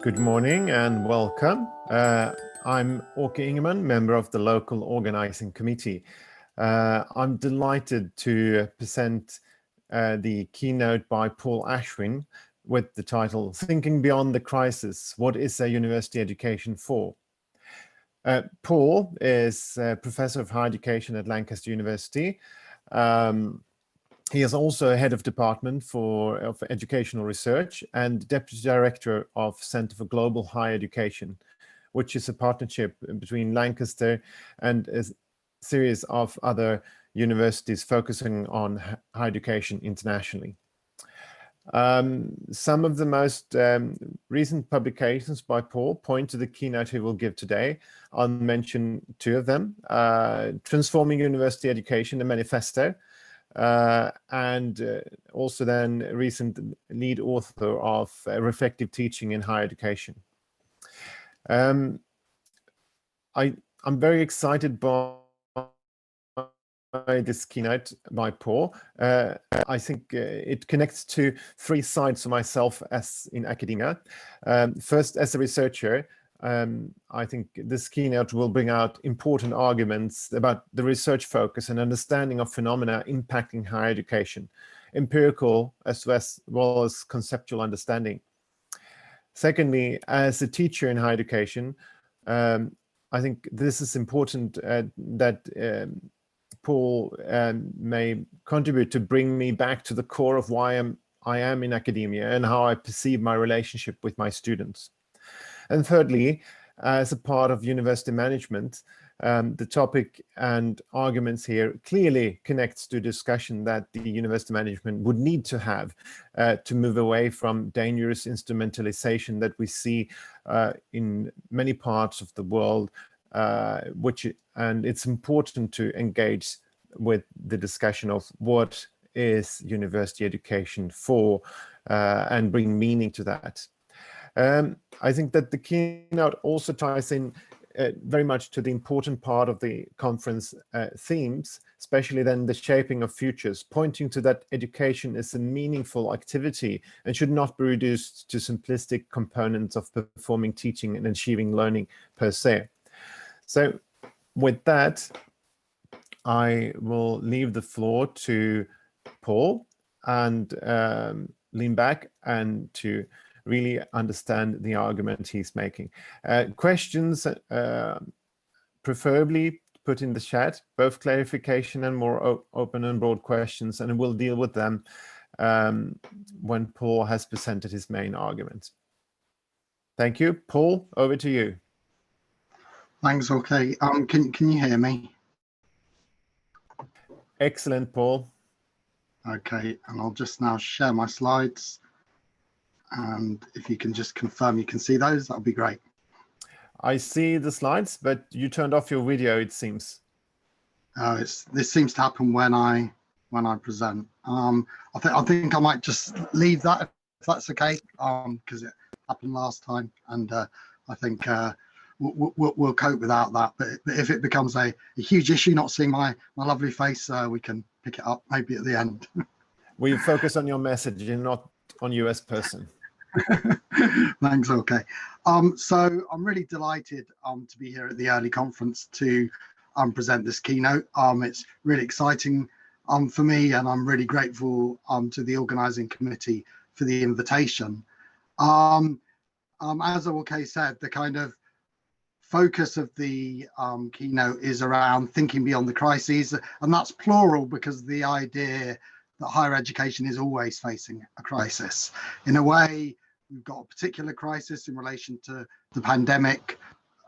Good morning and welcome. I'm Ake Ingerman, member of the local organizing committee. I'm delighted to present the keynote by Paul Ashwin with the title, Thinking Beyond the Crisis, What is a University Education for? Paul is a professor of higher education at Lancaster University. He is also head of department of educational research and deputy director of Center for Global Higher Education, which is a partnership between Lancaster and a series of other universities focusing on higher education internationally. Some of the most recent publications by Paul point to the keynote he will give today. I'll mention two of them: Transforming University Education, a Manifesto, and also then recent lead author of Reflective Teaching in Higher Education. I'm very excited by this keynote by Paul. I think it connects to three sides of myself as in academia. First, as a researcher, I think this keynote will bring out important arguments about the research focus and understanding of phenomena impacting higher education, empirical as well as conceptual understanding. Secondly, as a teacher in higher education, I think this is important that Paul may contribute to bring me back to the core of why I am in academia and how I perceive my relationship with my students. And thirdly, as a part of university management, the topic and arguments here clearly connects to discussion that the university management would need to have to move away from dangerous instrumentalization that we see in many parts of the world, and it's important to engage with the discussion of what is university education for and bring meaning to that. I think that the keynote also ties in very much to the important part of the conference themes, especially then the shaping of futures, pointing to that education is a meaningful activity and should not be reduced to simplistic components of performing teaching and achieving learning per se. So with that, I will leave the floor to Paul and lean back and to really understand the argument he's making. Questions preferably put in the chat, both clarification and more open and broad questions, and we'll deal with them when Paul has presented his main argument. Thank you. Paul, over to you. Thanks, okay. Can you hear me? Excellent, Paul. Okay, and I'll just now share my slides. And if you can just confirm you can see those, that would be great. I see the slides, but you turned off your video, it seems. This seems to happen when I present. I think I might just leave that if that's okay, because it happened last time, and I think we'll cope without that. But if it becomes a huge issue not seeing my lovely face, we can pick it up maybe at the end. We focus on your message and not on you as person. Thanks, okay. So I'm really delighted to be here at the EARLI conference to present this keynote. It's really exciting for me, and I'm really grateful to the organizing committee for the invitation. As okay said, the kind of focus of the keynote is around thinking beyond the crises, and that's plural because the idea that higher education is always facing a crisis. In a way, we've got a particular crisis in relation to the pandemic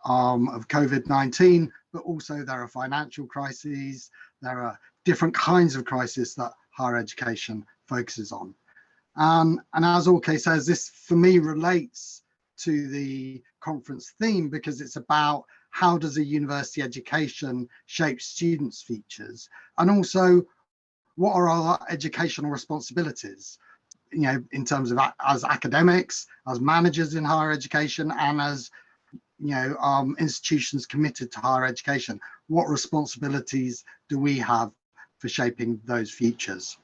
of COVID-19, but also there are financial crises, there are different kinds of crises that higher education focuses on. And as Ake says, this for me relates to the conference theme because it's about how does a university education shape students' futures, and also what are our educational responsibilities, you know, in terms of as academics, as managers in higher education, and as, you know, institutions committed to higher education. What responsibilities do we have for shaping those futures?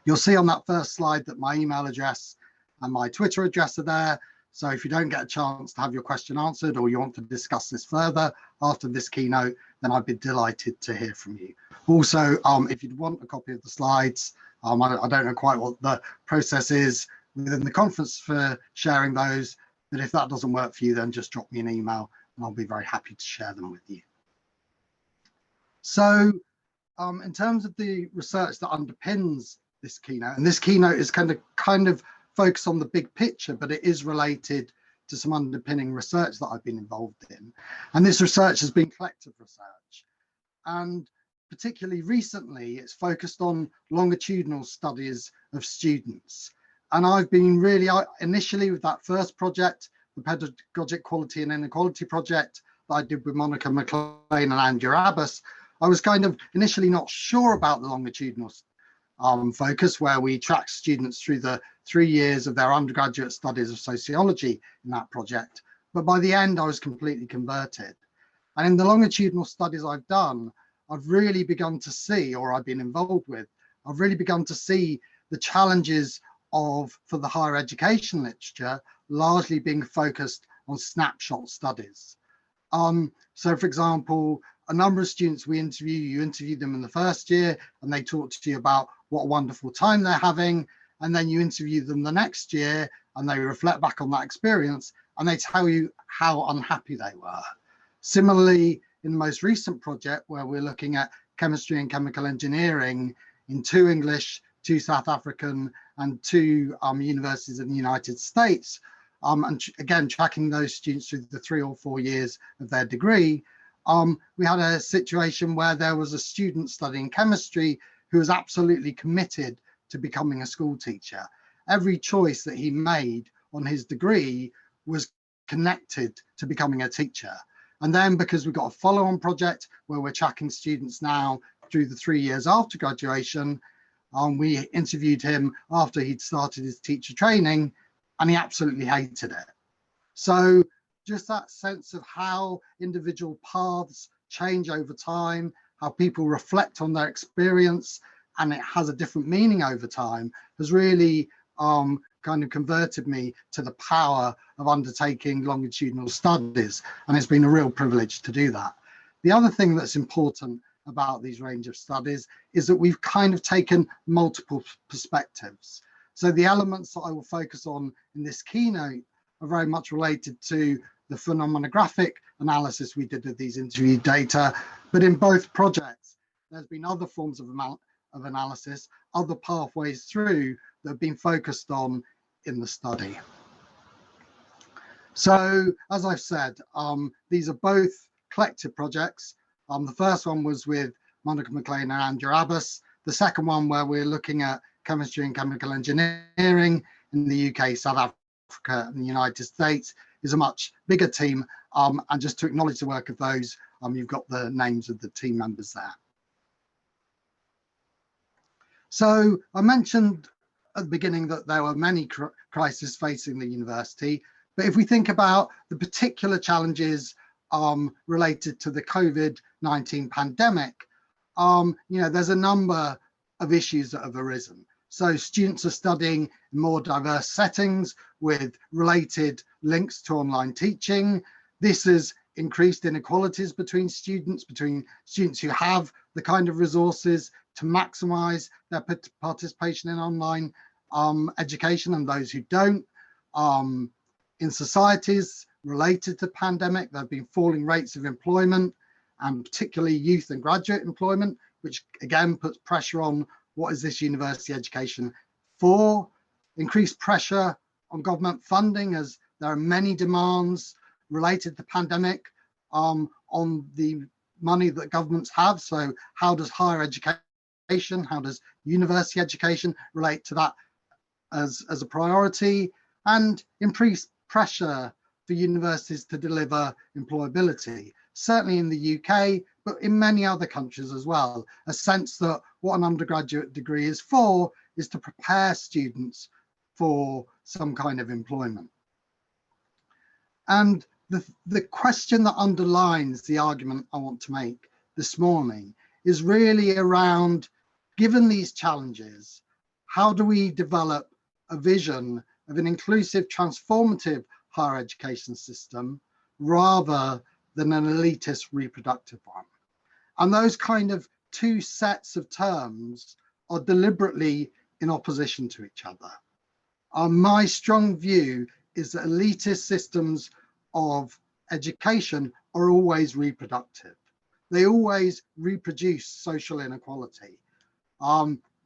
You'll see on that first slide that my email address and my Twitter address are there. So if you don't get a chance to have your question answered, or you want to discuss this further after this keynote, then I'd be delighted to hear from you. Also, if you'd want a copy of the slides, I don't know quite what the process is within the conference for sharing those, but if that doesn't work for you, then just drop me an email and I'll be very happy to share them with you. So in terms of the research that underpins this keynote, and this keynote is kind of focused on the big picture, but it is related to some underpinning research that I've been involved in. And this research has been collective research. And particularly recently, it's focused on longitudinal studies of students. And I've been really, initially with that first project, the Pedagogic Quality and Inequality project that I did with Monica McLean and Andrew Abbas, I was kind of initially not sure about the longitudinal focus, where we track students through the 3 years of their undergraduate studies of sociology in that project. But by the end, I was completely converted. And in the longitudinal studies I've done, I've really begun to see, or I've been involved with, I've really begun to see the challenges for the higher education literature largely being focused on snapshot studies. So for example, a number of students you interview them in the first year and they talk to you about what a wonderful time they're having, and then you interview them the next year and they reflect back on that experience and they tell you how unhappy they were. Similarly, in the most recent project where we're looking at chemistry and chemical engineering in 2 English, 2 South African and 2 universities in the United States, and again, tracking those students through the 3 or 4 years of their degree, we had a situation where there was a student studying chemistry who was absolutely committed to becoming a school teacher. Every choice that he made on his degree was connected to becoming a teacher. And then because we've got a follow-on project where we're tracking students now through the 3 years after graduation, we interviewed him after he'd started his teacher training and he absolutely hated it. So just that sense of how individual paths change over time, how people reflect on their experience and it has a different meaning over time, has really kind of converted me to the power of undertaking longitudinal studies. And it's been a real privilege to do that. The other thing that's important about these range of studies is that we've kind of taken multiple perspectives. So the elements that I will focus on in this keynote are very much related to the phenomenographic analysis we did of these interview data, but in both projects, there's been other forms of analysis, other pathways through that have been focused on in the study. So, as I've said, these are both collective projects. The first one was with Monica McLean and Andrew Abbas. The second one, where we're looking at chemistry and chemical engineering in the UK, South Africa, and the United States, is a much bigger team. And just to acknowledge the work of those, you've got the names of the team members there. So I mentioned at the beginning that there were many crises facing the university, but if we think about the particular challenges related to the COVID-19 pandemic, there's a number of issues that have arisen. So students are studying in more diverse settings with related links to online teaching. This has increased inequalities between students who have the kind of resources to maximize their participation in online education and those who don't. In societies related to the pandemic, there have been falling rates of employment, and particularly youth and graduate employment, which again puts pressure on what is this university education for. Increased pressure on government funding, as there are many demands related to the pandemic on the money that governments have. So how does higher education, how does university education relate to that as a priority? And increased pressure for universities to deliver employability, certainly in the UK, but in many other countries as well. A sense that what an undergraduate degree is for is to prepare students for some kind of employment. And the question that underlines the argument I want to make this morning is really around, given these challenges, how do we develop a vision of an inclusive, transformative higher education system rather than an elitist reproductive one. And those kind of two sets of terms are deliberately in opposition to each other. My strong view is that elitist systems of education are always reproductive. They always reproduce social inequality.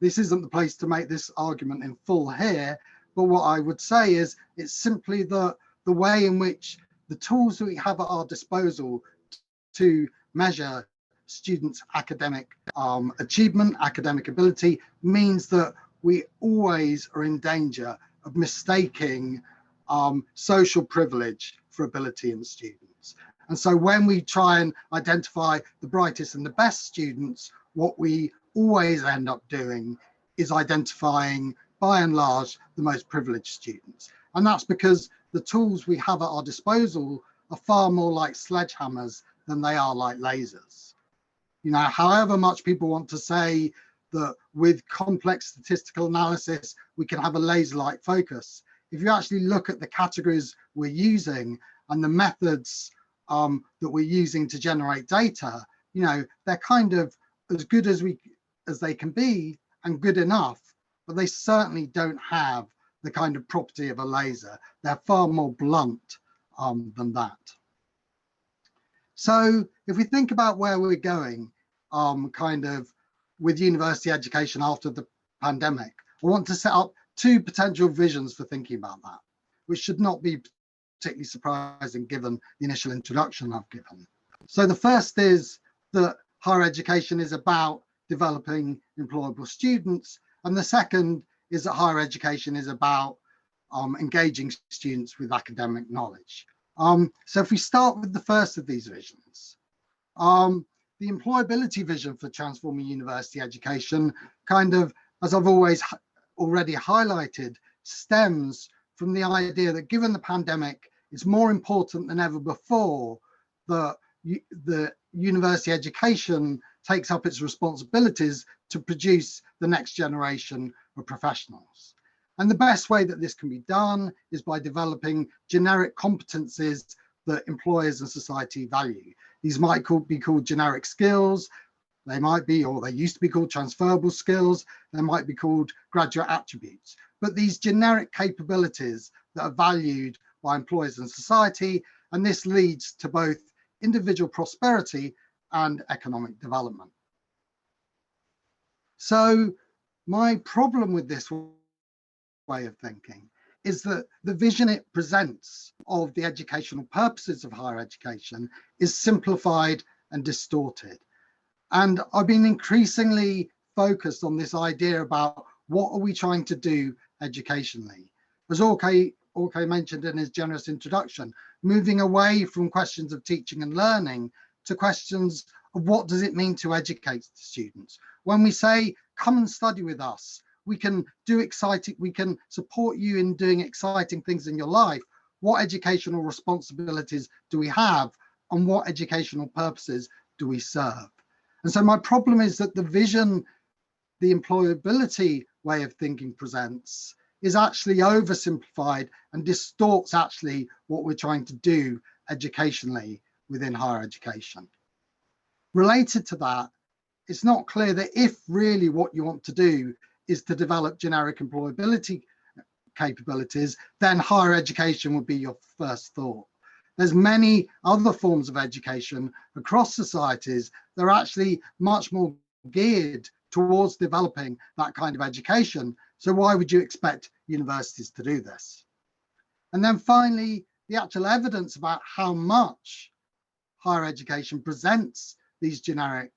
This isn't the place to make this argument in full here, but what I would say is it's simply the way in which the tools that we have at our disposal to measure students' academic achievement, academic ability, means that we always are in danger of mistaking social privilege for ability in students. And so when we try and identify the brightest and the best students, what we always end up doing is identifying, by and large, the most privileged students. And that's because the tools we have at our disposal are far more like sledgehammers than they are like lasers. You know, however much people want to say that with complex statistical analysis, we can have a laser-like focus. If you actually look at the categories we're using and the methods that we're using to generate data, you know, they're kind of as good as they can be and good enough, but they certainly don't have the kind of property of a laser. They're far more blunt than that. So if we think about where we're going, kind of with university education after the pandemic, I want to set up two potential visions for thinking about that, which should not be particularly surprising given the initial introduction I've given. So the first is that higher education is about developing employable students, and the second is that higher education is about engaging students with academic knowledge. So if we start with the first of these visions, the employability vision for transforming university education, kind of, as I've already highlighted, stems from the idea that given the pandemic, it's more important than ever before that the university education takes up its responsibilities to produce the next generation of professionals. And the best way that this can be done is by developing generic competencies that employers and society value. These might be called generic skills. They might be, or they used to be called transferable skills. They might be called graduate attributes. But these generic capabilities that are valued by employers and society, and this leads to both individual prosperity and economic development. So my problem with this way of thinking is that the vision it presents of the educational purposes of higher education is simplified and distorted. And I've been increasingly focused on this idea about what are we trying to do educationally. As Ake mentioned in his generous introduction, moving away from questions of teaching and learning to questions of what does it mean to educate students. When we say, come and study with us, we can support you in doing exciting things in your life. What educational responsibilities do we have, and what educational purposes do we serve? And so my problem is that the vision the employability way of thinking presents is actually oversimplified and distorts actually what we're trying to do educationally within higher education. Related to that, it's not clear that if really what you want to do is to develop generic employability capabilities, then higher education would be your first thought. There's many other forms of education across societies that are actually much more geared towards developing that kind of education. So why would you expect universities to do this? And then finally, the actual evidence about how much higher education presents these generic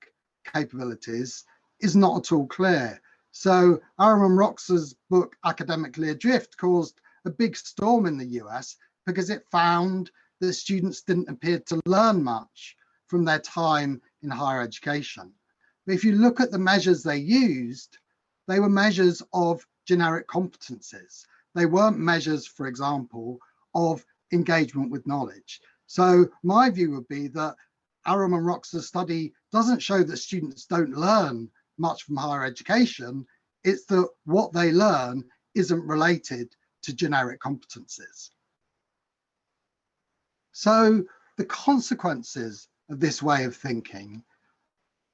capabilities is not at all clear. So Aaron Rox's book, Academically Adrift, caused a big storm in the US because it found that students didn't appear to learn much from their time in higher education. But if you look at the measures they used, they were measures of generic competencies. They weren't measures, for example, of engagement with knowledge. So my view would be that Aaron and Rox's study doesn't show that students don't learn much from higher education. It's that what they learn isn't related to generic competencies. So the consequences of this way of thinking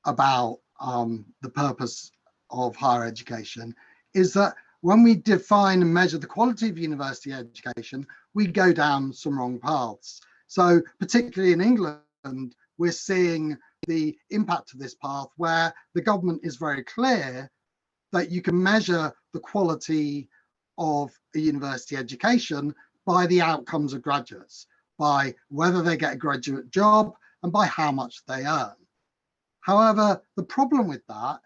about the purpose of higher education is that when we define and measure the quality of university education, we go down some wrong paths. So particularly in England, we're seeing the impact of this path where the government is very clear that you can measure the quality of a university education by the outcomes of graduates, by whether they get a graduate job and by how much they earn. However, the problem with that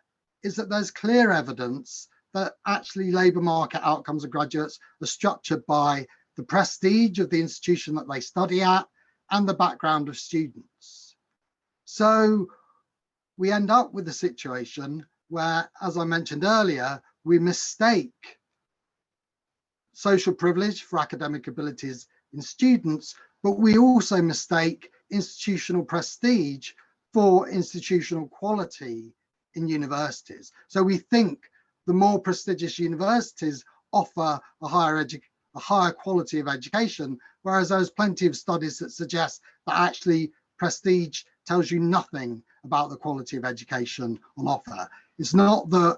is that there's clear evidence that actually labour market outcomes of graduates are structured by the prestige of the institution that they study at and the background of students. So we end up with a situation where, as I mentioned earlier, we mistake social privilege for academic abilities in students, but we also mistake institutional prestige for institutional quality in universities. So we think the more prestigious universities offer a higher quality of education, whereas there's plenty of studies that suggest that actually prestige tells you nothing about the quality of education on offer. It's not that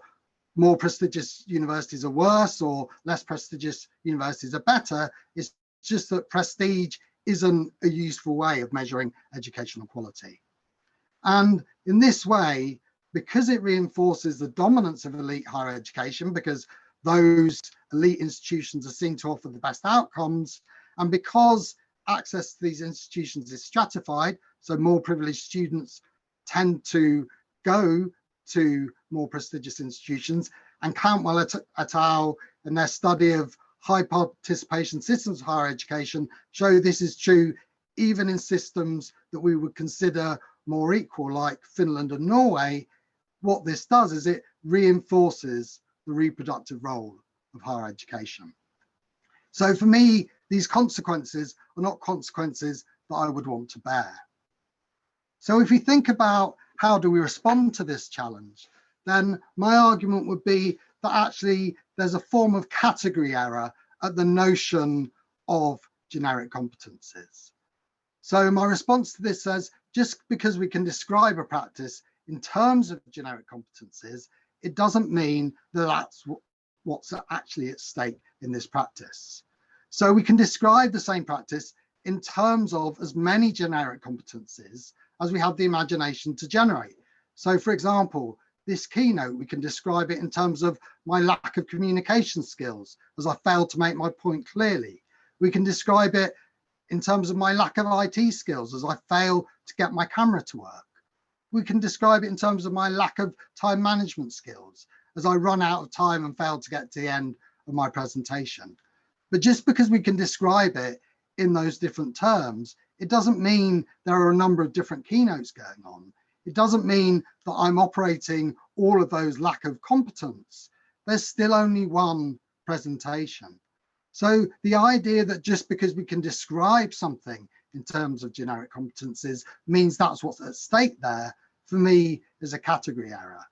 more prestigious universities are worse or less prestigious universities are better. It's just that prestige isn't a useful way of measuring educational quality. And in this way, because it reinforces the dominance of elite higher education, because those elite institutions are seen to offer the best outcomes, and because access to these institutions is stratified, so more privileged students tend to go to more prestigious institutions, and Cantwell et al. In their study of high participation systems of higher education show this is true even in systems that we would consider more equal, like Finland and Norway. What this does is it reinforces the reproductive role of higher education. So for me, these consequences are not consequences that I would want to bear. So if we think about how do we respond to this challenge, then my argument would be that actually there's a form of category error at the notion of generic competencies. So my response to this says, just because we can describe a practice in terms of generic competencies, it doesn't mean that that's what's actually at stake in this practice. So we can describe the same practice in terms of as many generic competencies as we have the imagination to generate. So for example, this keynote, we can describe it in terms of my lack of communication skills as I failed to make my point clearly. We can describe it in terms of my lack of IT skills as I fail to get my camera to work. We can describe it in terms of my lack of time management skills as I run out of time and fail to get to the end of my presentation. But just because we can describe it in those different terms, it doesn't mean there are a number of different keynotes going on. It doesn't mean that I'm operating all of those lack of competence. There's still only one presentation. So the idea that just because we can describe something in terms of generic competencies means that's what's at stake there, for me, is a category error.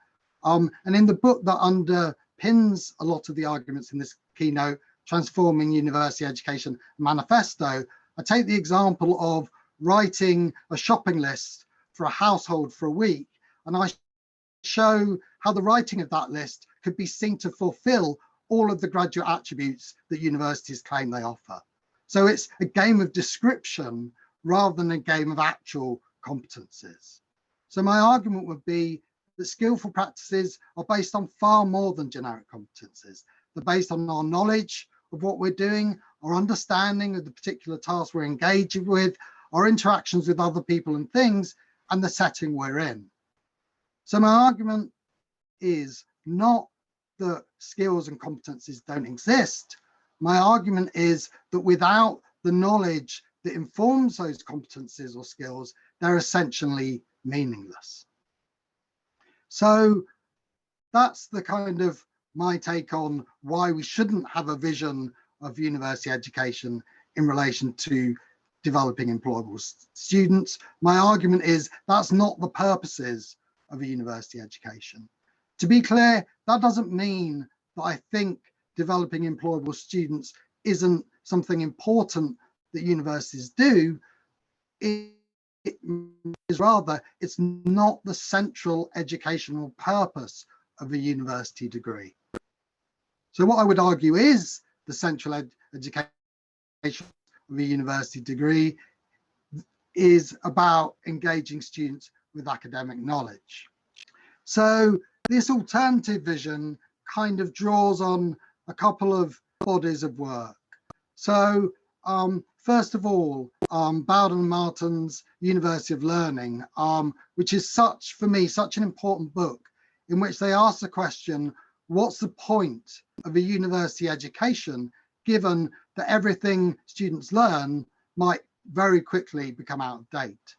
And in the book that underpins a lot of the arguments in this keynote, Transforming University Education Manifesto, I take the example of writing a shopping list for a household for a week, and I show how the writing of that list could be seen to fulfill all of the graduate attributes that universities claim they offer. So it's a game of description rather than a game of actual competencies. So my argument would be that skillful practices are based on far more than generic competencies. They're based on our knowledge of what we're doing, our understanding of the particular task we're engaging with, our interactions with other people and things, and the setting we're in. So my argument is not that skills and competencies don't exist. My argument is that without the knowledge that informs those competencies or skills, they're essentially meaningless. So that's the kind of my take on why we shouldn't have a vision of university education in relation to developing employable students. My argument is that's not the purposes of a university education. To be clear, that doesn't mean that I think developing employable students isn't something important that universities do, it is rather, it's not the central educational purpose of a university degree. So what I would argue is the central education of a university degree is about engaging students with academic knowledge. So this alternative vision kind of draws on a couple of bodies of work. So first of all, Bowden and Martin's University of Learning, which is for me, such an important book, in which they ask the question, what's the point of a university education, given that everything students learn might very quickly become out of date?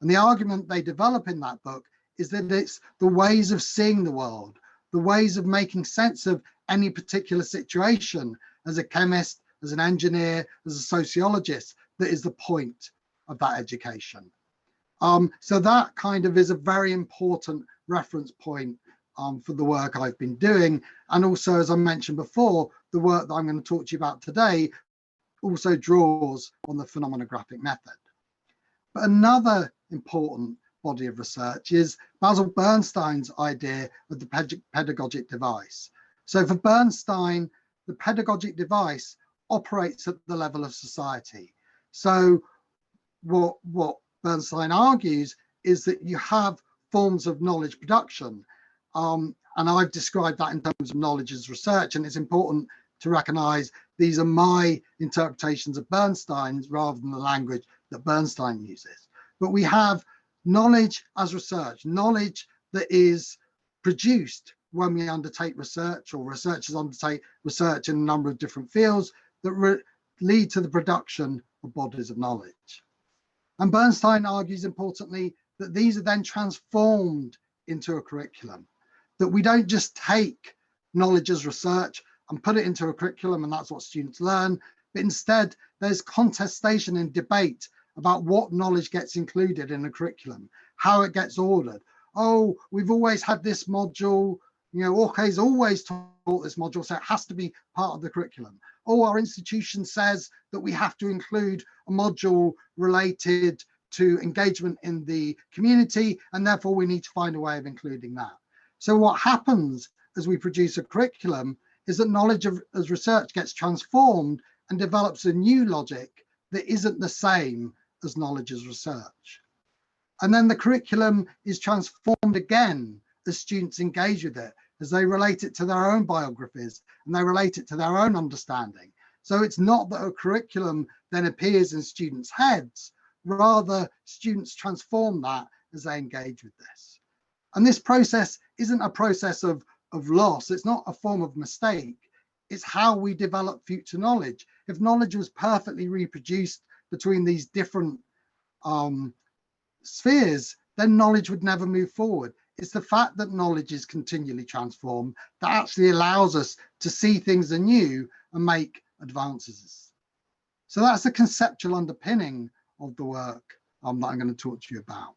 And the argument they develop in that book is that it's the ways of seeing the world, the ways of making sense of any particular situation as a chemist, as an engineer, as a sociologist, that is the point of that education. So that kind of is a very important reference point for the work I've been doing. And also, as I mentioned before, the work that I'm going to talk to you about today also draws on the phenomenographic method. But another important body of research is Basil Bernstein's idea of the pedagogic device. So for Bernstein, the pedagogic device operates at the level of society. So what Bernstein argues is that you have forms of knowledge production. And I've described that in terms of knowledge as research, and it's important to recognize these are my interpretations of Bernstein's rather than the language that Bernstein uses. But we have knowledge as research, knowledge that is produced when we undertake research, or researchers undertake research in a number of different fields that lead to the production of bodies of knowledge. And Bernstein argues importantly that these are then transformed into a curriculum, that we don't just take knowledge as research and put it into a curriculum and that's what students learn, but instead there's contestation and debate about what knowledge gets included in a curriculum, how it gets ordered. Oh, we've always had this module, you know, Ake's always taught this module, so it has to be part of the curriculum. Oh, our institution says that we have to include a module related to engagement in the community, and therefore we need to find a way of including that. So what happens as we produce a curriculum is that knowledge as research gets transformed and develops a new logic that isn't the same as knowledge as research. And then the curriculum is transformed again as students engage with it, as they relate it to their own biographies and they relate it to their own understanding. So it's not that a curriculum then appears in students' heads, rather students transform that as they engage with this. And this process isn't a process of loss, it's not a form of mistake, it's how we develop future knowledge. If knowledge was perfectly reproduced between these different spheres, then knowledge would never move forward. It's the fact that knowledge is continually transformed that actually allows us to see things anew and make advances. So that's the conceptual underpinning of the work that I'm going to talk to you about.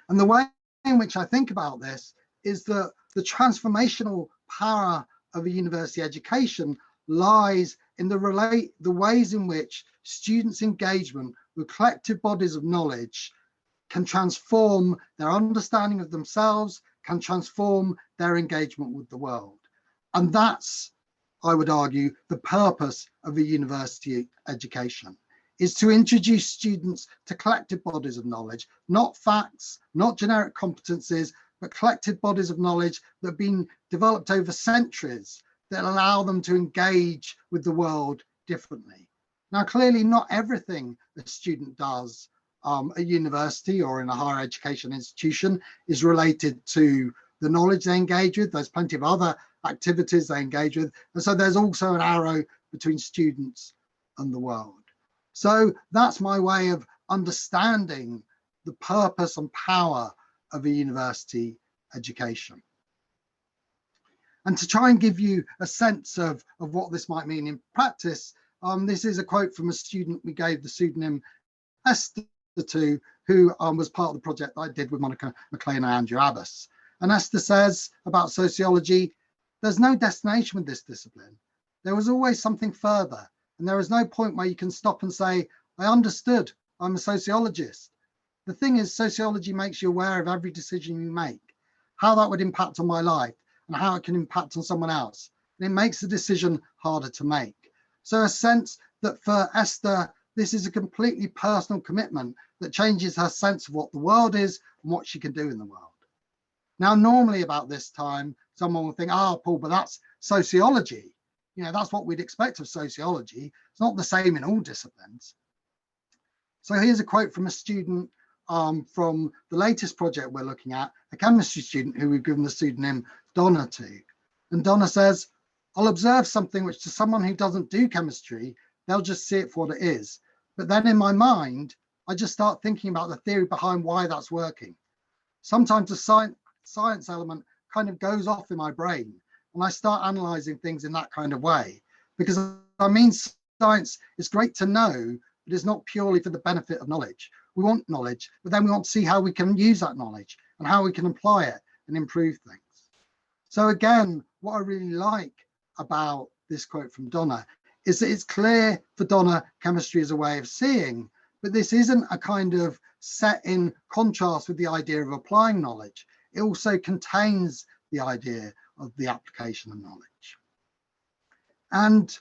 And the way in which I think about this is that the transformational power of a university education lies in the ways in which students' engagement with collective bodies of knowledge can transform their understanding of themselves, can transform their engagement with the world. And that's, I would argue, the purpose of a university education, is to introduce students to collective bodies of knowledge, not facts, not generic competencies, but collective bodies of knowledge that have been developed over centuries that allow them to engage with the world differently. Now, clearly not everything a student does at university or in a higher education institution is related to the knowledge they engage with. There's plenty of other activities they engage with. And so there's also an arrow between students and the world. So that's my way of understanding the purpose and power of a university education. And to try and give you a sense of what this might mean in practice, this is a quote from a student we gave the pseudonym Esther to, who was part of the project that I did with Monica McLean and Andrew Abbas. And Esther says about sociology, there's no destination with this discipline. There was always something further, and there is no point where you can stop and say, I understood I'm a sociologist. The thing is, sociology makes you aware of every decision you make, how that would impact on my life and how it can impact on someone else. And it makes the decision harder to make. So a sense that for Esther, this is a completely personal commitment that changes her sense of what the world is and what she can do in the world. Now, normally about this time, someone will think, Paul, but that's sociology. You know, that's what we'd expect of sociology. It's not the same in all disciplines. So here's a quote from a student from the latest project we're looking at, a chemistry student who we've given the pseudonym Donna to. And Donna says, I'll observe something which to someone who doesn't do chemistry, they'll just see it for what it is. But then in my mind, I just start thinking about the theory behind why that's working. Sometimes the science element kind of goes off in my brain and I start analyzing things in that kind of way. Because I mean, science is great to know, but it's not purely for the benefit of knowledge. We want knowledge, but then we want to see how we can use that knowledge and how we can apply it and improve things. So again, what I really like about this quote from Donna is that it's clear for Donna, chemistry is a way of seeing, but this isn't a kind of set in contrast with the idea of applying knowledge. It also contains the idea of the application of knowledge. And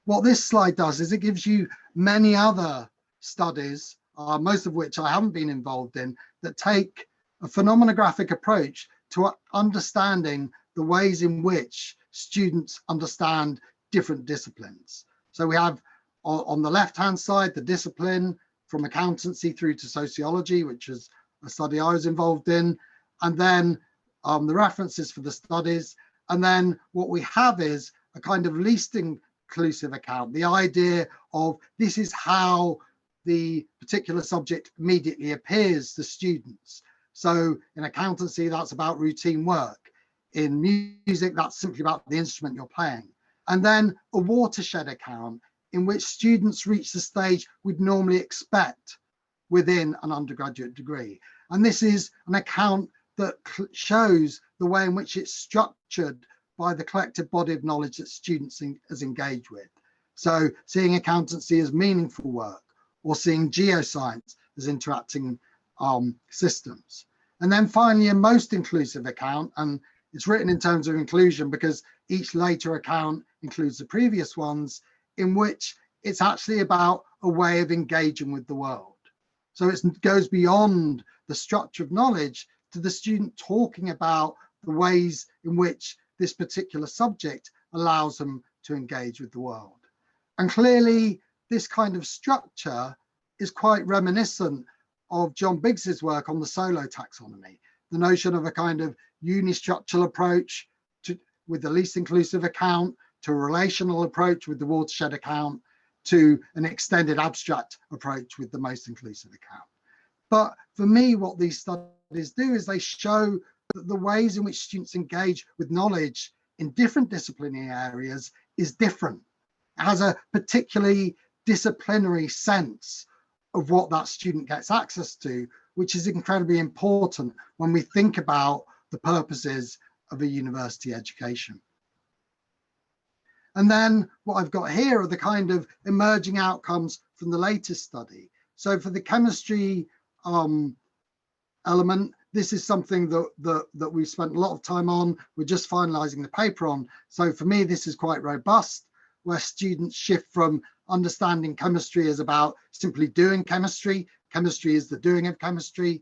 what this slide does is it gives you many other studies, most of which I haven't been involved in, that take a phenomenographic approach to understanding the ways in which students understand different disciplines. So we have on the left-hand side, the discipline from accountancy through to sociology, which is a study I was involved in, and then the references for the studies. And then what we have is a kind of least inclusive account, the idea of this is how the particular subject immediately appears to students. So in accountancy, that's about routine work. In music, that's simply about the instrument you're playing. And then a watershed account in which students reach the stage we'd normally expect within an undergraduate degree. And this is an account that shows the way in which it's structured by the collective body of knowledge that students has engaged with. So seeing accountancy as meaningful work, or seeing geoscience as interacting systems. And then finally, a most inclusive account, and it's written in terms of inclusion because each later account includes the previous ones, in which it's actually about a way of engaging with the world. So it goes beyond the structure of knowledge to the student talking about the ways in which this particular subject allows them to engage with the world. And clearly, this kind of structure is quite reminiscent of John Biggs's work on the solo taxonomy, the notion of a kind of unistructural approach with the least inclusive account, to a relational approach with the watershed account, to an extended abstract approach with the most inclusive account. But for me, what these studies do is they show that the ways in which students engage with knowledge in different disciplinary areas is different. It has a particularly disciplinary sense of what that student gets access to, which is incredibly important when we think about the purposes of a university education. And then what I've got here are the kind of emerging outcomes from the latest study. So for the chemistry element, this is something that we've spent a lot of time on. We're just finalizing the paper on. So for me, this is quite robust, where students shift from understanding chemistry as about simply doing chemistry. Chemistry is the doing of chemistry,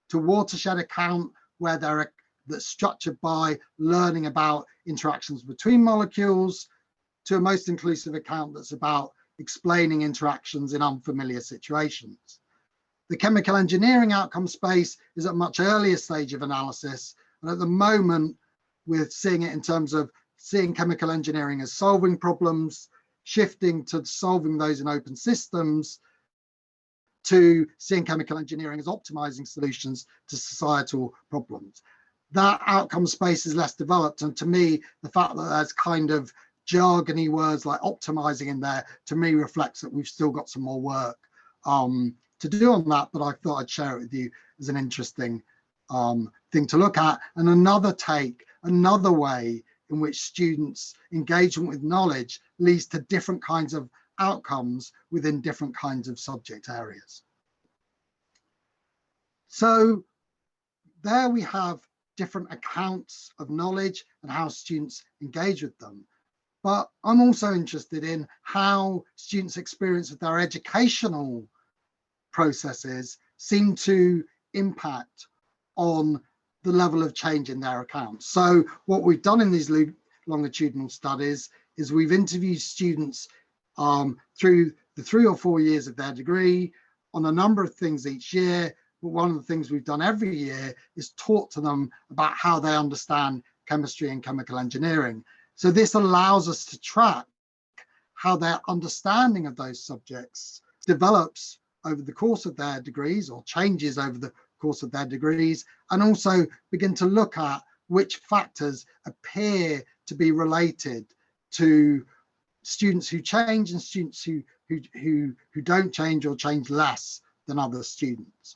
to watershed account, where that's structured by learning about interactions between molecules, to a most inclusive account that's about explaining interactions in unfamiliar situations. The chemical engineering outcome space is at a much earlier stage of analysis. And at the moment, we're seeing it in terms of seeing chemical engineering as solving problems, shifting to solving those in open systems, to seeing chemical engineering as optimizing solutions to societal problems. That outcome space is less developed. And to me, the fact that there's kind of jargony words like optimizing in there, to me reflects that we've still got some more work to do on that, but I thought I'd share it with you as an interesting thing to look at. And another take, another way in which students' engagement with knowledge leads to different kinds of outcomes within different kinds of subject areas. So there we have different accounts of knowledge and how students engage with them. But I'm also interested in how students' experience of their educational processes seem to impact on the level of change in their accounts. So what we've done in these longitudinal studies is we've interviewed students through the 3 or 4 years of their degree on a number of things each year. But one of the things we've done every year is taught to them about how they understand chemistry and chemical engineering. So this allows us to track how their understanding of those subjects develops over the course of their degrees or changes over the course of their degrees, and also begin to look at which factors appear to be related to students who change and students who don't change or change less than other students.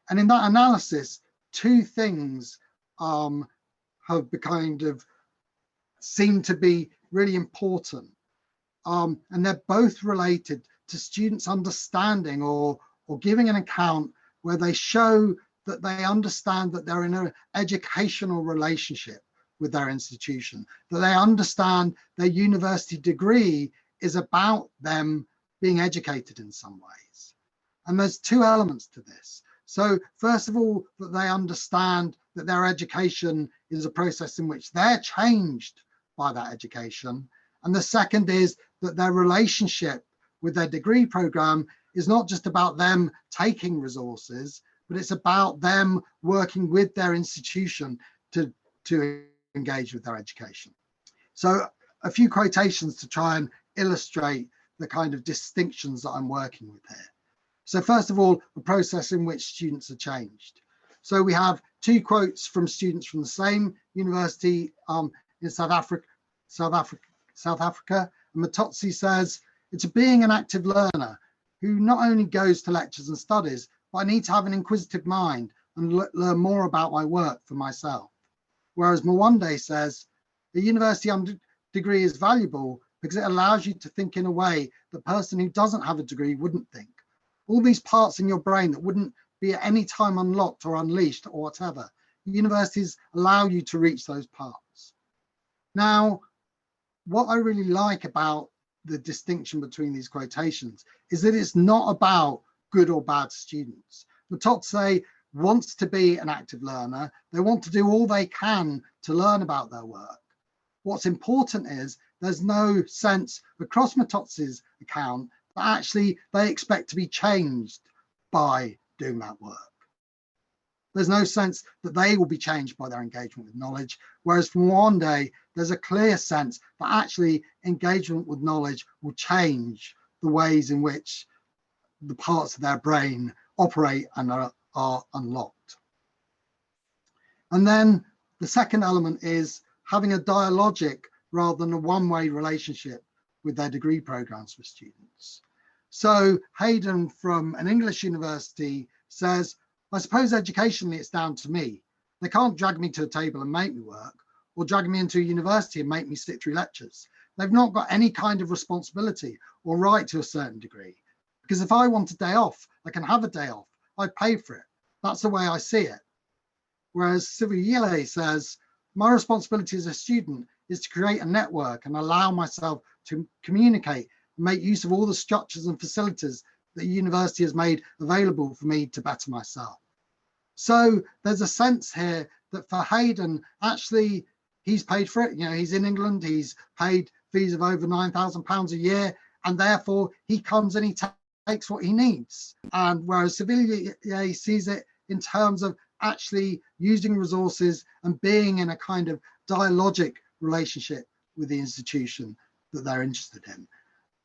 And in that analysis, 2 things have kind of seemed to be really important. And they're both related to students understanding or giving an account where they show that they understand that they're in an educational relationship with their institution, that they understand their university degree is about them being educated in some ways. And there's 2 elements to this. So first of all, that they understand that their education is a process in which they're changed by that education. And the second is that their relationship with their degree program is not just about them taking resources, but it's about them working with their institution to engage with their education. So a few quotations to try and illustrate the kind of distinctions that I'm working with here. So first of all, a process in which students are changed. So we have 2 quotes from students from the same university in South Africa. And Matotsi says, "It's being an active learner who not only goes to lectures and studies, but I need to have an inquisitive mind and learn more about my work for myself." Whereas Mwande says, "The university degree is valuable because it allows you to think in a way the person who doesn't have a degree wouldn't think. All these parts in your brain that wouldn't be at any time unlocked or unleashed or whatever. Universities allow you to reach those parts." Now, what I really like about the distinction between these quotations is that it's not about good or bad students. Matotse wants to be an active learner. They want to do all they can to learn about their work. What's important is there's no sense across Matotse's account that actually they expect to be changed by doing that work. There's no sense that they will be changed by their engagement with knowledge, whereas from one day, there's a clear sense that actually engagement with knowledge will change the ways in which the parts of their brain operate and are unlocked. And then the second element is having a dialogic rather than a one-way relationship with their degree programs for students. So Hayden from an English university says, "I suppose educationally it's down to me. They can't drag me to a table and make me work, or drag me into a university and make me sit through lectures. They've not got any kind of responsibility or right to a certain degree. Because if I want a day off, I can have a day off. I pay for it. That's the way I see it." Whereas Sivuyile says, "My responsibility as a student is to create a network and allow myself to communicate and make use of all the structures and facilities that the university has made available for me to better myself." So there's a sense here that for Hayden, actually, he's paid for it. You know, he's in England, he's paid fees of over £9,000 a year, and therefore he comes and he takes what he needs. And whereas Sivuyile sees it in terms of actually using resources and being in a kind of dialogic relationship with the institution that they're interested in.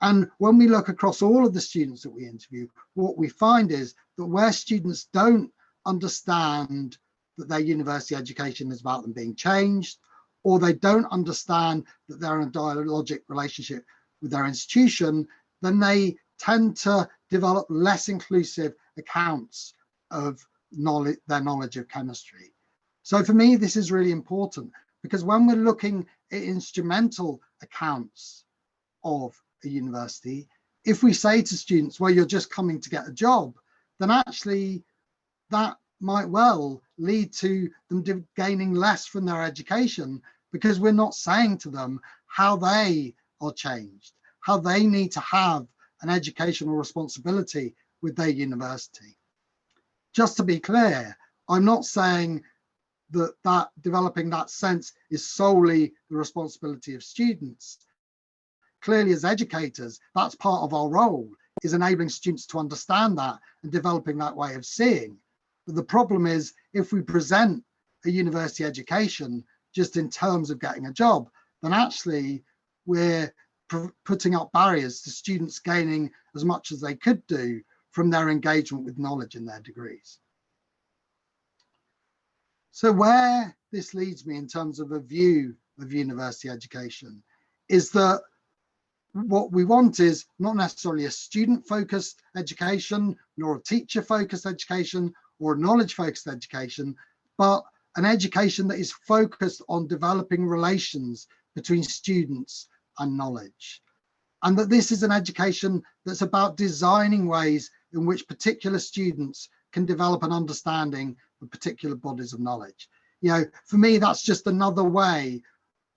And when we look across all of the students that we interview, what we find is that where students don't understand that their university education is about them being changed, or they don't understand that they're in a dialogic relationship with their institution, then they tend to develop less inclusive accounts of their knowledge of chemistry. So for me, this is really important, because when we're looking at instrumental accounts of a university, if we say to students, well, you're just coming to get a job, then actually that might well lead to them gaining less from their education, because we're not saying to them how they are changed, how they need to have an educational responsibility with their university. Just to be clear, I'm not saying that developing that sense is solely the responsibility of students. Clearly, as educators, that's part of our role, is enabling students to understand that and developing that way of seeing. But the problem is, if we present a university education just in terms of getting a job, then actually we're putting up barriers to students gaining as much as they could do from their engagement with knowledge in their degrees. So where this leads me in terms of a view of university education is that what we want is not necessarily a student-focused education, nor a teacher-focused education, or a knowledge-focused education, but an education that is focused on developing relations between students and knowledge. And that this is an education that's about designing ways in which particular students can develop an understanding of particular bodies of knowledge. You know, for me, that's just another way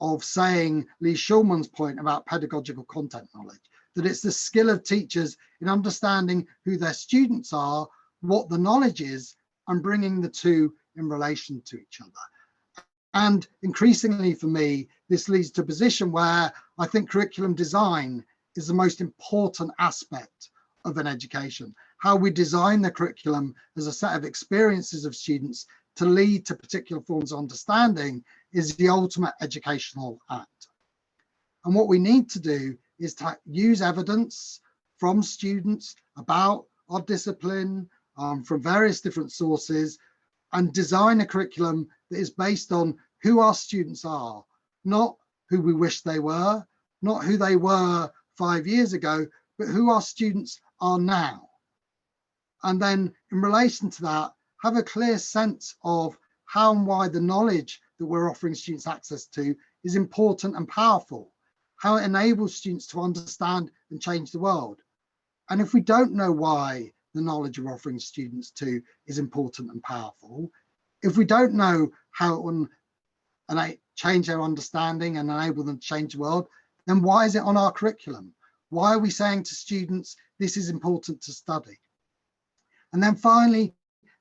of saying Lee Schulman's point about pedagogical content knowledge, that it's the skill of teachers in understanding who their students are, what the knowledge is, and bringing the two in relation to each other. And increasingly for me, this leads to a position where I think curriculum design is the most important aspect of an education. How we design the curriculum as a set of experiences of students to lead to particular forms of understanding is the ultimate educational act. And what we need to do is to use evidence from students about our discipline, from various different sources, and design a curriculum that is based on who our students are, not who we wish they were, not who they were 5 years ago, but who our students are now. And then in relation to that, have a clear sense of how and why the knowledge that we're offering students access to is important and powerful, how it enables students to understand and change the world. And if we don't know why the knowledge we're offering students to is important and powerful, if we don't know how it will change their understanding and enable them to change the world, then why is it on our curriculum? Why are we saying to students, this is important to study? And then finally,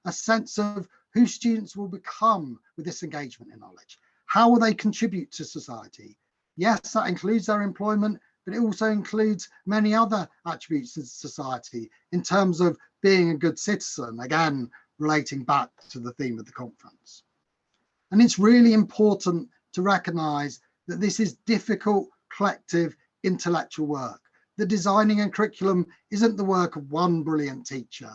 a sense of who students will become with this engagement in knowledge. How will they contribute to society? Yes, that includes their employment, but it also includes many other attributes of society in terms of being a good citizen, again, relating back to the theme of the conference. And it's really important to recognize that this is difficult, collective, intellectual work. The designing a curriculum isn't the work of one brilliant teacher,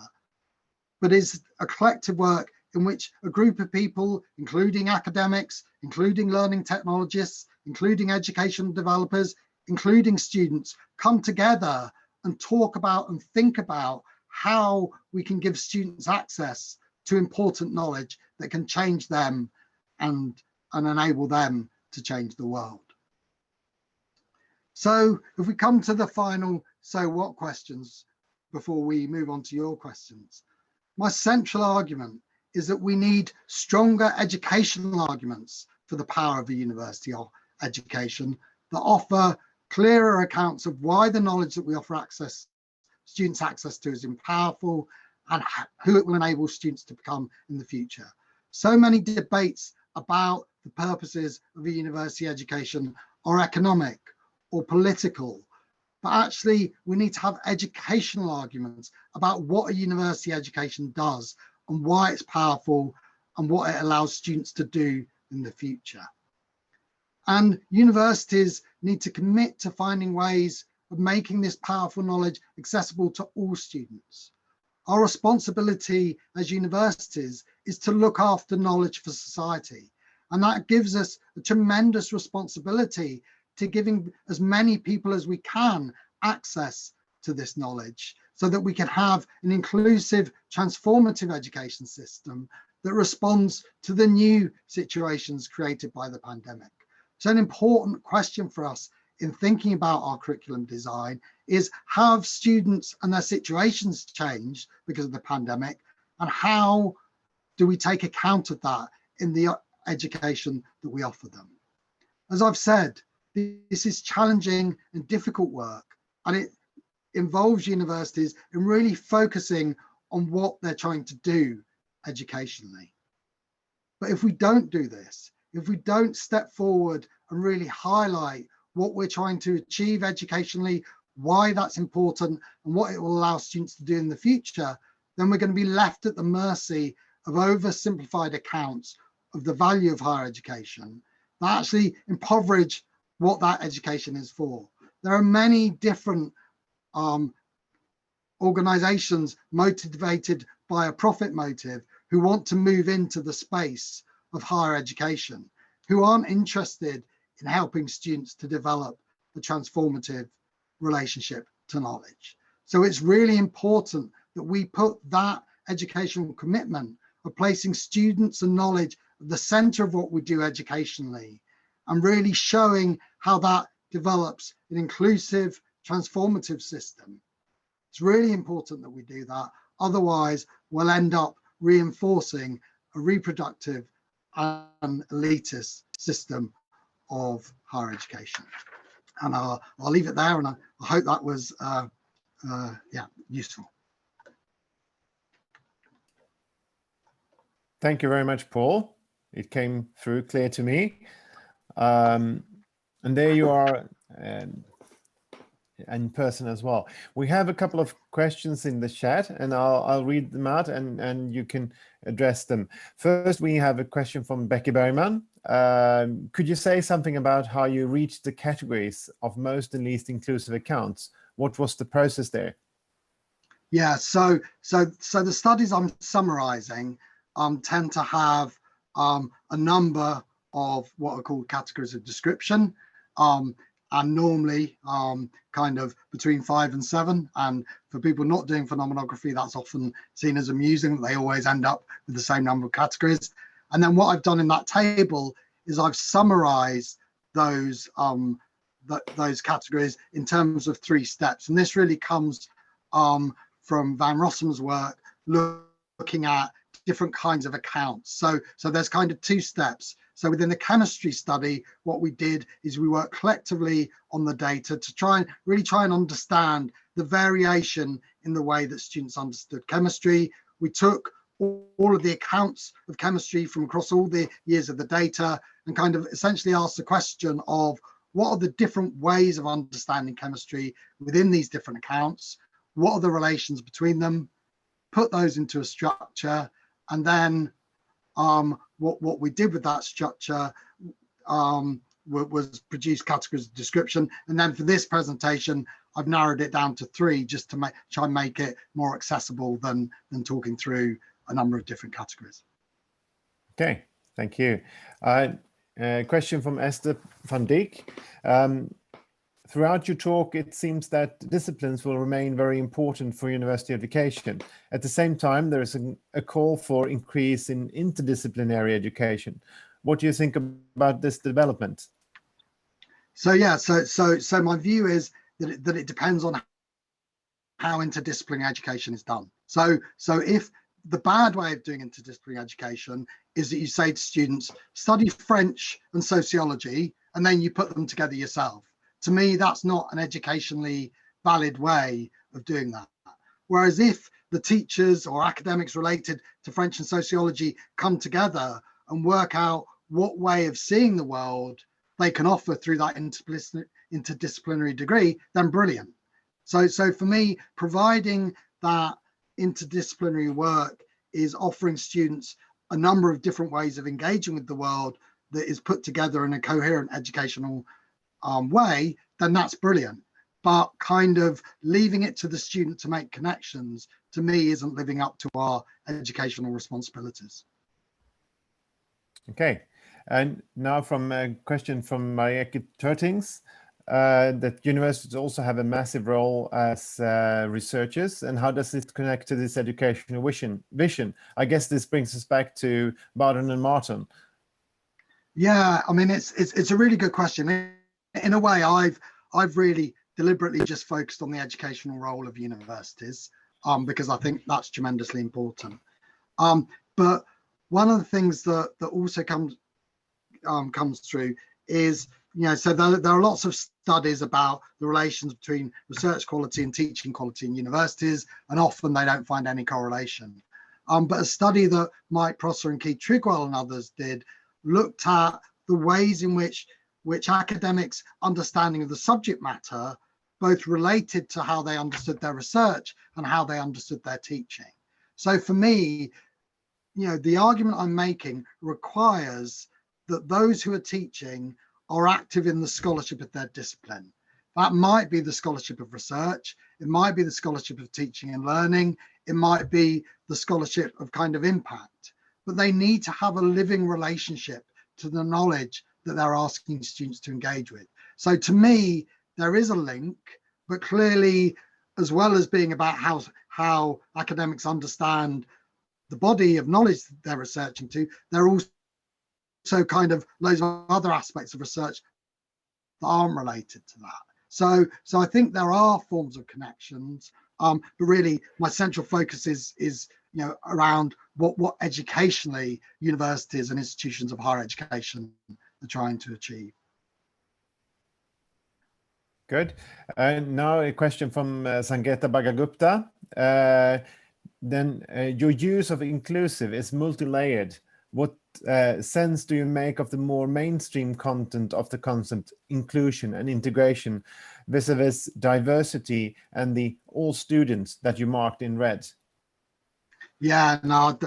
but is a collective work in which a group of people, including academics, including learning technologists, including educational developers, including students, come together and talk about and think about how we can give students access to important knowledge that can change them and enable them to change the world. So if we come to the final so what questions before we move on to your questions, my central argument is that we need stronger educational arguments for the power of a university education that offer clearer accounts of why the knowledge that we offer students access to is powerful and who it will enable students to become in the future. So many debates about the purposes of a university education are economic or political, but actually we need to have educational arguments about what a university education does and why it's powerful and what it allows students to do in the future. And universities need to commit to finding ways of making this powerful knowledge accessible to all students. Our responsibility as universities is to look after knowledge for society. And that gives us a tremendous responsibility to giving as many people as we can access to this knowledge so that we can have an inclusive, transformative education system that responds to the new situations created by the pandemic. So an important question for us in thinking about our curriculum design is, have students and their situations changed because of the pandemic, and how do we take account of that in the education that we offer them? As I've said, this is challenging and difficult work, and it involves universities in really focusing on what they're trying to do educationally. But if we don't do this, if we don't step forward and really highlight what we're trying to achieve educationally, why that's important, and what it will allow students to do in the future, then we're going to be left at the mercy of oversimplified accounts of the value of higher education that actually impoverish what that education is for. There are many different organizations motivated by a profit motive who want to move into the space of higher education, who aren't interested in helping students to develop the transformative relationship to knowledge. So it's really important that we put that educational commitment of placing students and knowledge at the center of what we do educationally, and really showing how that develops an inclusive, transformative system. It's really important that we do that. Otherwise, we'll end up reinforcing a reproductive and elitist system of higher education. And I'll leave it there, and I hope that was useful. Thank you very much, Paul. It came through clear to me. And there you are in person as well. We have a couple of questions in the chat, and I'll read them out, and you can address them. First, we have a question from Becky Bergman. Could you say something about how you reached the categories of most and least inclusive accounts? What was the process there? Yeah, so the studies I'm summarizing tend to have a number of what are called categories of description, and normally kind of between 5 and 7. And for people not doing phenomenography, that's often seen as amusing that they always end up with the same number of categories. And then what I've done in that table is I've summarized those categories in terms of 3 steps. And this really comes from Van Rossum's work looking at different kinds of accounts. So there's kind of 2 steps. So within the chemistry study, what we did is we worked collectively on the data to try and understand the variation in the way that students understood chemistry. We took all of the accounts of chemistry from across all the years of the data and kind of essentially asked the question of what are the different ways of understanding chemistry within these different accounts? What are the relations between them? Put those into a structure, and then what we did with that structure was produce categories of description. And then for this presentation, I've narrowed it down to 3 just to try and make it more accessible than talking through a number of different categories. Okay, thank you. Question from Esther van Dijk. Throughout your talk, it seems that disciplines will remain very important for university education. At the same time, there is a call for increase in interdisciplinary education. What do you think about this development? So yeah, so my view is that it depends on how interdisciplinary education is done. So if the bad way of doing interdisciplinary education is that you say to students, study French and sociology, and then you put them together yourself. To me, that's not an educationally valid way of doing that. Whereas if the teachers or academics related to French and sociology come together and work out what way of seeing the world they can offer through that interdisciplinary degree, then brilliant. So for me, providing that interdisciplinary work is offering students a number of different ways of engaging with the world that is put together in a coherent educational way, then that's brilliant. But kind of leaving it to the student to make connections, to me, isn't living up to our educational responsibilities. Okay, and now from a question from Marieke Tertings, that universities also have a massive role as researchers, and how does it connect to this educational vision? I guess this brings us back to Barton and Martin. Yeah, I mean, it's a really good question. In a way, I've really deliberately just focused on the educational role of universities because I think that's tremendously important. But one of the things that also comes through is, so there are lots of studies about the relations between research quality and teaching quality in universities, and often they don't find any correlation. But a study that Mike Prosser and Keith Trigwell and others did looked at the ways in which academics' understanding of the subject matter both related to how they understood their research and how they understood their teaching. So for me, the argument I'm making requires that those who are teaching are active in the scholarship of their discipline. That might be the scholarship of research, it might be the scholarship of teaching and learning, it might be the scholarship of kind of impact, but they need to have a living relationship to the knowledge that they're asking students to engage with. So to me, there is a link, but clearly, as well as being about how academics understand the body of knowledge that they're researching to, there are also kind of loads of other aspects of research that aren't related to that. So I think there are forms of connections, but really my central focus is around what educationally universities and institutions of higher education are trying to achieve. Good. Now a question from Sangeeta Bhagagupta. Then your use of inclusive is multi-layered. What sense do you make of the more mainstream content of the concept inclusion and integration vis-a-vis diversity and the all students that you marked in red? Yeah, no,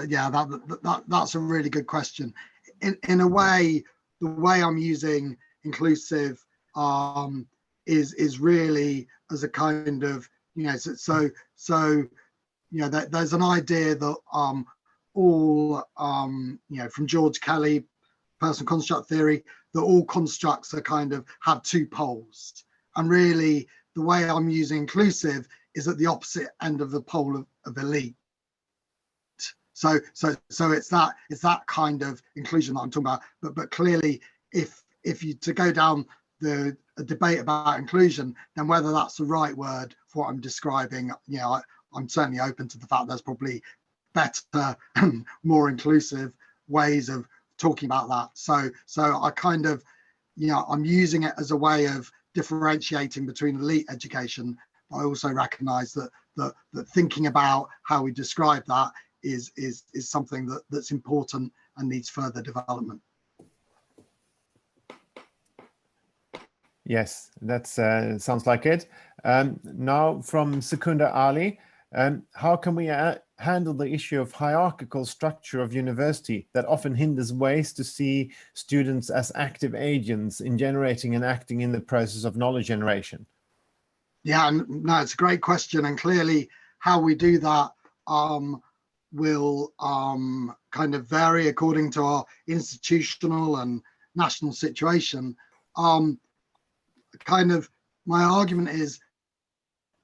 that's a really good question. In a way, the way I'm using inclusive is really as a kind of, there's an idea that all, from George Kelly, personal construct theory, that all constructs are kind of have two poles. And really, the way I'm using inclusive is at the opposite end of the pole of elite. So it's that kind of inclusion that I'm talking about. But clearly, if you to go down a debate about inclusion, then whether that's the right word for what I'm describing, I'm certainly open to the fact there's probably better and more inclusive ways of talking about that. So I kind of, I'm using it as a way of differentiating between elite education. I also recognize that thinking about how we describe that is something that's important and needs further development. Yes, that sounds like it. Now from Secunda Ali, how can we handle the issue of hierarchical structure of university that often hinders ways to see students as active agents in generating and acting in the process of knowledge generation? Yeah, no, it's a great question, and clearly how we do that will kind of vary according to our institutional and national situation. Kind of my argument is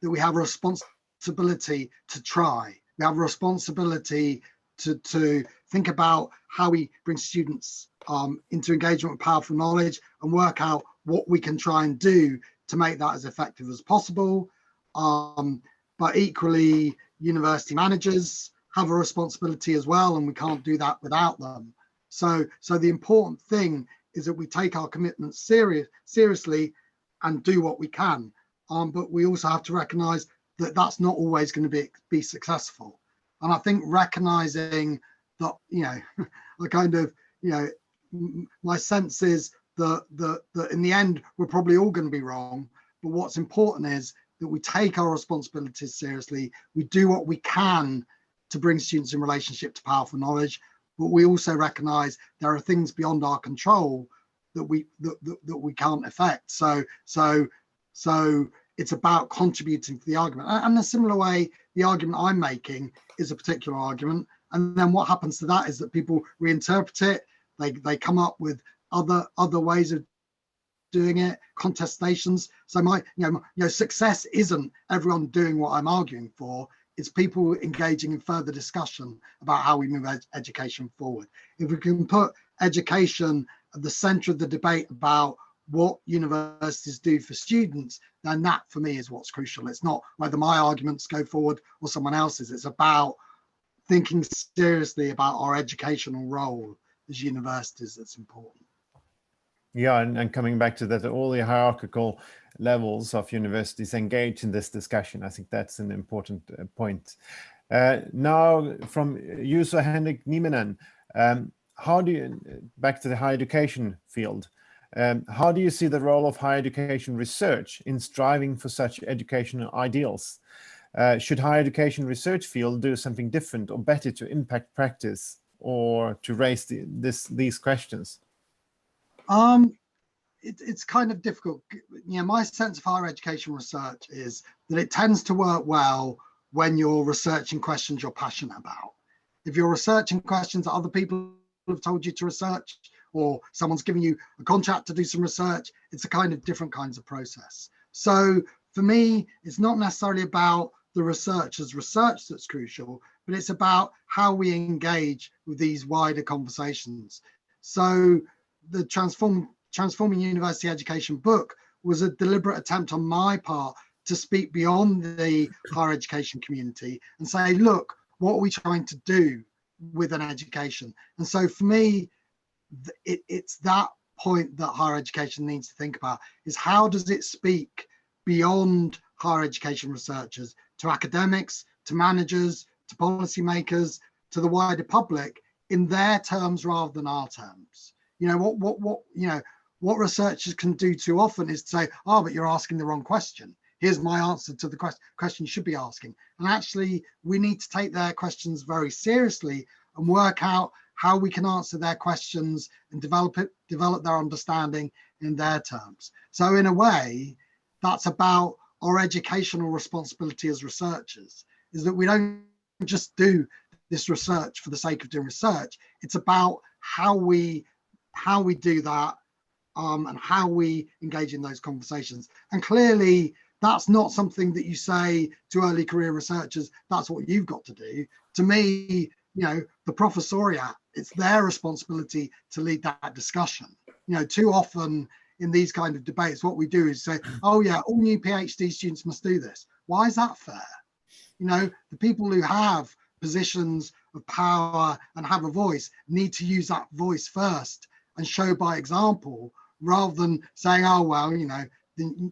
that we have a responsibility to try. We have a responsibility to think about how we bring students into engagement with powerful knowledge and work out what we can try and do to make that as effective as possible. But equally, university managers have a responsibility as well, and we can't do that without them. So the important thing is that we take our commitments seriously and do what we can. But we also have to recognize that that's not always going to be successful. And I think recognizing that, the kind of, my sense is that in the end, we're probably all going to be wrong. But what's important is that we take our responsibilities seriously. We do what we can to bring students in relationship to powerful knowledge, but we also recognize there are things beyond our control that we can't affect. So it's about contributing to the argument. And in a similar way, the argument I'm making is a particular argument. And then what happens to that is that people reinterpret it. They come up with other ways of doing it, contestations. So my success isn't everyone doing what I'm arguing for. It's people engaging in further discussion about how we move education forward. If we can put education at the center of the debate about what universities do for students, then that for me is what's crucial. It's not whether my arguments go forward or someone else's. It's about thinking seriously about our educational role as universities that's important. Yeah, and coming back to that, all the hierarchical levels of universities engage in this discussion. I think that's an important point. Now, from user Henrik Nieminen, how do you, back to the higher education field, how do you see the role of higher education research in striving for such educational ideals? Should higher education research field do something different or better to impact practice or to raise these questions? It's kind of difficult. My sense of higher education research is that it tends to work well when you're researching questions you're passionate about. If you're researching questions that other people have told you to research, or someone's giving you a contract to do some research, it's a kind of different kinds of process. So for me, it's not necessarily about the research as research that's crucial, but it's about how we engage with these wider conversations. So the Transforming University Education book was a deliberate attempt on my part to speak beyond the higher education community and say, look, what are we trying to do with an education? And so for me, it's that point that higher education needs to think about, is how does it speak beyond higher education researchers to academics, to managers, to policymakers, to the wider public in their terms rather than our terms. What researchers can do too often is to say, oh, but you're asking the wrong question. Here's my answer to the question you should be asking. And actually, we need to take their questions very seriously and work out how we can answer their questions and develop their understanding in their terms. So in a way, that's about our educational responsibility as researchers, is that we don't just do this research for the sake of doing research. It's about how we do that and how we engage in those conversations. And clearly, that's not something that you say to early career researchers, that's what you've got to do. To me, the professoriate, it's their responsibility to lead that discussion. Too often in these kind of debates, what we do is say, oh yeah, all new PhD students must do this. Why is that fair? The people who have positions of power and have a voice need to use that voice first and show by example, rather than saying, oh, well, the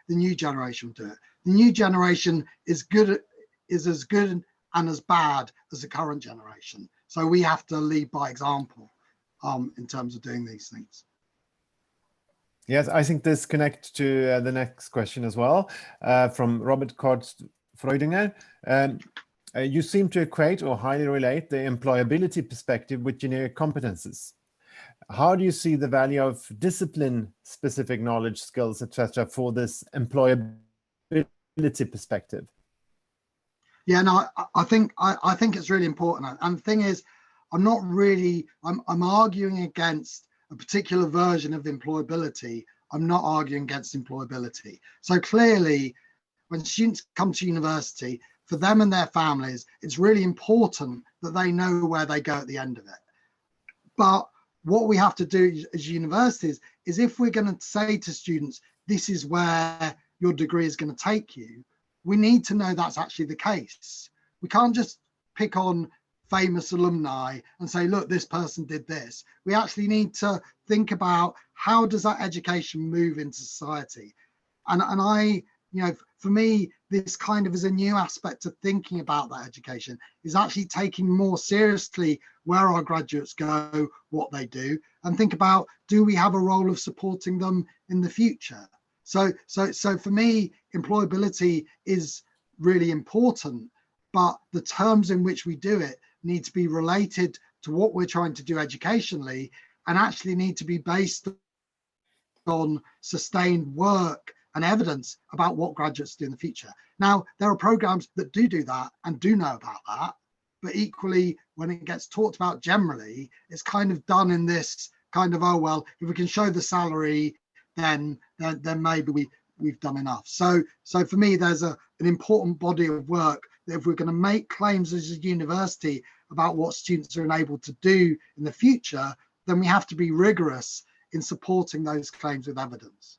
new generation will do it. The new generation is as good and as bad as the current generation. So we have to lead by example in terms of doing these things. Yes, I think this connects to the next question as well, from Robert Kortz-Freudinger. You seem to equate or highly relate the employability perspective with generic competences. How do you see the value of discipline-specific knowledge, skills, etc., for this employability perspective? Yeah, no, I think it's really important. And the thing is, I'm arguing against a particular version of employability. I'm not arguing against employability. So clearly, when students come to university, for them and their families, it's really important that they know where they go at the end of it. But what we have to do as universities is, if we're going to say to students, this is where your degree is going to take you, we need to know that's actually the case. We can't just pick on famous alumni and say, look, this person did this. We actually need to think about, how does that education move into society? And I, for me, this kind of is a new aspect of thinking about that education, is actually taking more seriously where our graduates go, what they do, and think about, do we have a role of supporting them in the future? So for me, employability is really important, but the terms in which we do it need to be related to what we're trying to do educationally, and actually need to be based on sustained work and evidence about what graduates do in the future. Now, there are programs that do that and do know about that, but equally, when it gets talked about generally, it's kind of done in this kind of, oh, well, if we can show the salary, then maybe we've done enough. So for me, there's an important body of work that if we're going to make claims as a university about what students are enabled to do in the future, then we have to be rigorous in supporting those claims with evidence.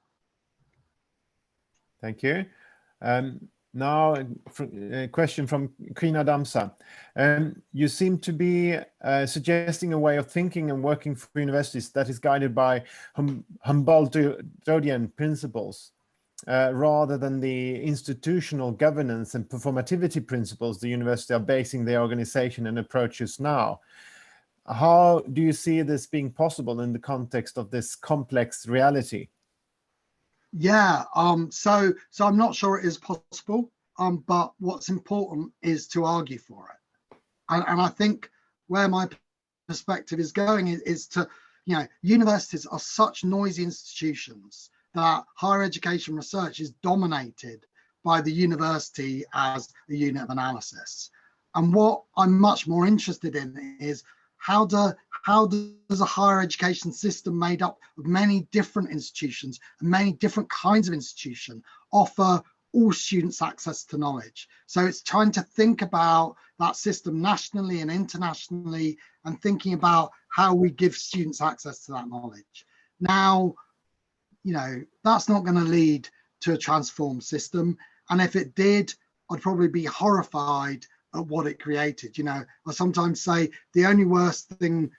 Thank you. Now, a question from Krina Damsa. You seem to be suggesting a way of thinking and working for universities that is guided by Humboldtian principles, rather than the institutional governance and performativity principles the university are basing their organization and approaches now. How do you see this being possible in the context of this complex reality? Yeah, so I'm not sure it is possible, but what's important is to argue for it. And I think where my perspective is going is to, universities are such noisy institutions that higher education research is dominated by the university as a unit of analysis. And what I'm much more interested in is how does a higher education system made up of many different institutions and many different kinds of institution offer all students access to knowledge? So it's trying to think about that system nationally and internationally and thinking about how we give students access to that knowledge. Now, that's not going to lead to a transformed system. And if it did, I'd probably be horrified at what it created. I sometimes say the only worse thing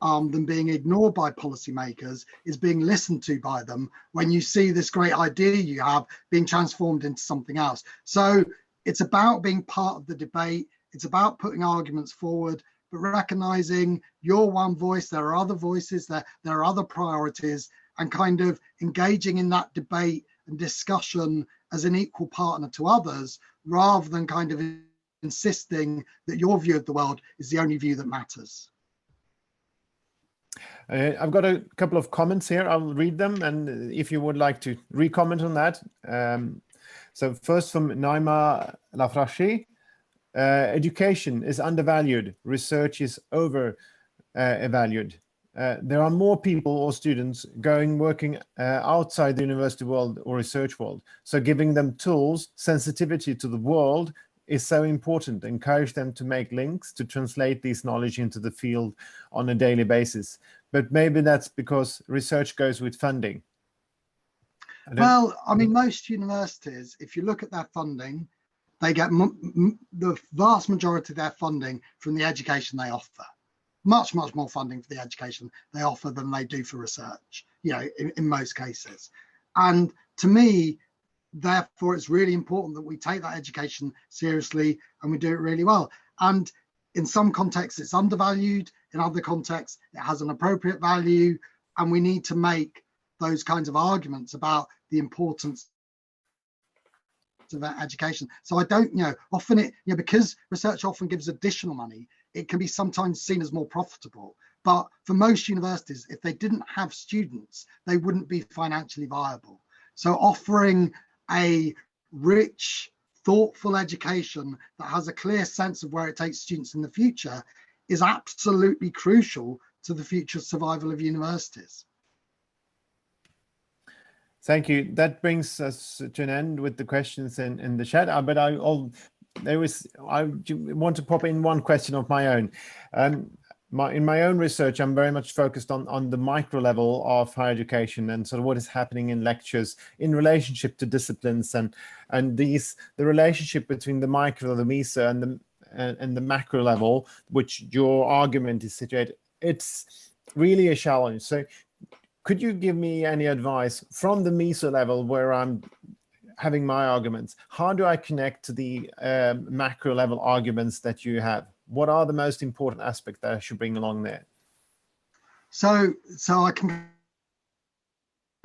than being ignored by policymakers is being listened to by them when you see this great idea you have being transformed into something else. So it's about being part of the debate. It's about putting arguments forward, but recognizing you're one voice, there are other voices, there are other priorities, and kind of engaging in that debate and discussion as an equal partner to others, rather than kind of insisting that your view of the world is the only view that matters. I've got a couple of comments here. I'll read them, and if you would like to re-comment on that. So first from Naima Lafrashi, education is undervalued, research is over-evaluated. There are more people or students working outside the university world or research world. So giving them tools, sensitivity to the world is so important. Encourage them to make links, to translate this knowledge into the field on a daily basis. But maybe that's because research goes with funding. Well, I mean, most universities, if you look at their funding, they get the vast majority of their funding from the education they offer. Much more funding for the education they offer than they do for research, in most cases. And to me, therefore, it's really important that we take that education seriously and we do it really well. And in some contexts, it's undervalued. In other contexts, it has an appropriate value. And we need to make those kinds of arguments about the importance of that education. So I don't, often because research often gives additional money, it can be sometimes seen as more profitable. But for most universities, if they didn't have students, they wouldn't be financially viable. So offering a rich, thoughtful education that has a clear sense of where it takes students in the future is absolutely crucial to the future survival of universities. Thank you. That brings us to an end with the questions in the chat. But I want to pop in one question of my own. In my own research, I'm very much focused on the micro level of higher education and sort of what is happening in lectures in relationship to disciplines and the relationship between the micro, the meso, and the macro level, which your argument is situated. It's really a challenge. So could you give me any advice from the meso level where I'm having my arguments? How do I connect to the macro level arguments that you have? What are the most important aspects that I should bring along there? So I can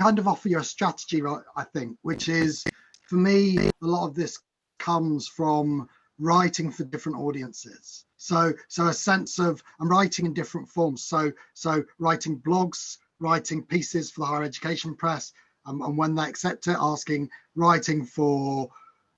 kind of offer you a strategy, right, I think, which is, for me, a lot of this comes from writing for different audiences. So a sense of, I'm writing in different forms. So writing blogs, writing pieces for the higher education press, and when they accept it, writing for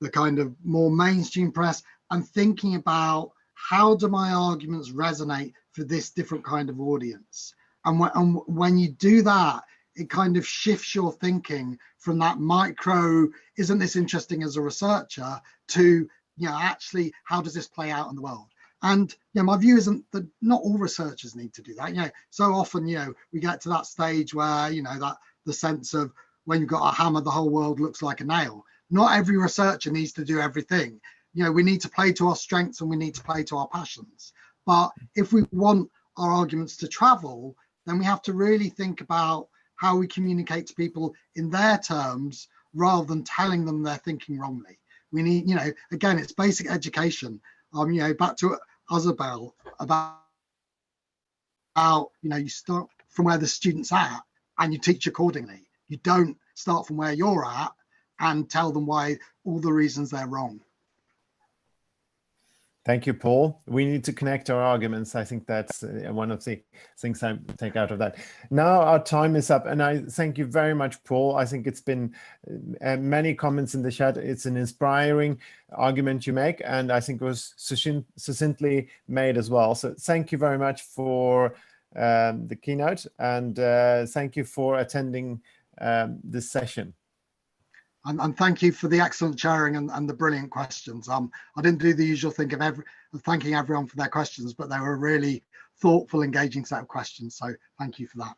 the kind of more mainstream press, and thinking about how do my arguments resonate for this different kind of audience. And when you do that, it kind of shifts your thinking from that micro, isn't this interesting as a researcher, to, actually, how does this play out in the world? And my view isn't that not all researchers need to do that. So often, we get to that stage where, that the sense of when you've got a hammer, the whole world looks like a nail. not every researcher needs to do everything. You know, we need to play to our strengths and we need to play to our passions. But if we want our arguments to travel, then we have to really think about how we communicate to people in their terms rather than telling them they're thinking wrongly. We need, you know, again, it's basic education. You know, back to Isabel about how, you know, you start from where the student's at and you teach accordingly. You don't start from where you're at and tell them why all the reasons they're wrong. Thank you, Paul. We need to connect our arguments. I think that's one of the things I take out of that. Now our time is up, and I thank you very much, Paul. I think it's been many comments in the chat. It's an inspiring argument you make, and I think it was succinctly made as well. So thank you very much for the keynote, and thank you for attending this session. And thank you for the excellent sharing and the brilliant questions. I didn't do the usual thing of thanking everyone for their questions, but they were a really thoughtful, engaging set of questions. So thank you for that.